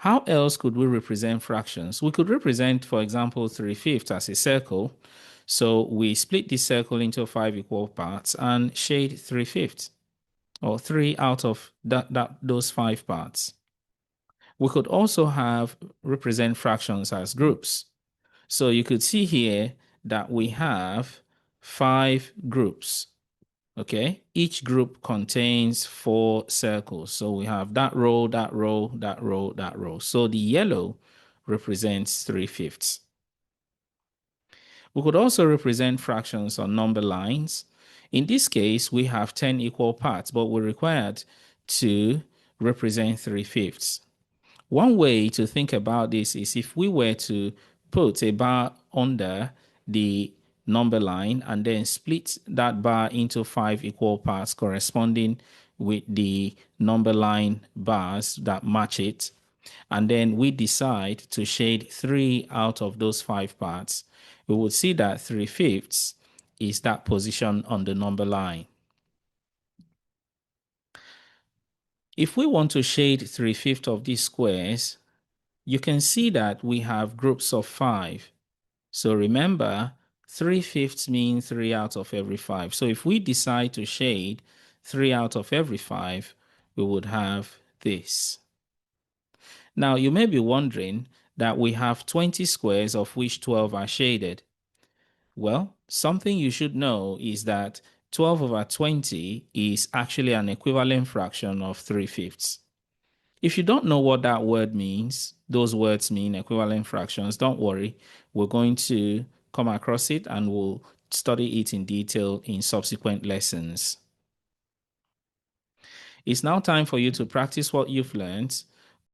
How else could we represent fractions? We could represent, for example, 3/5 as a circle. So we split this circle into 5 equal parts and shade 3/5, or 3 out of those 5 parts. We could also have represent fractions as groups. So you could see here that we have 5 groups. Okay, each group contains 4 circles. So we have that row, that row, that row, that row. So the yellow represents 3/5. We could also represent fractions on number lines. In this case, we have 10 equal parts, but we're required to represent 3/5. One way to think about this is if we were to put a bar under the number line and then split that bar into 5 equal parts corresponding with the number line bars that match it, and then we decide to shade 3 out of those 5 parts, we would see that 3/5 is that position on the number line. If we want to shade 3/5 of these squares, you can see that we have groups of 5. So remember, 3/5 means 3 out of every 5. So if we decide to shade 3 out of every 5, we would have this. Now, you may be wondering that we have 20 squares of which 12 are shaded. Well, something you should know is that 12 over 20 is actually an equivalent fraction of 3/5. If you don't know what that word means, those words mean equivalent fractions, don't worry. We're going to come across it and we'll study it in detail in subsequent lessons. It's now time for you to practice what you've learned.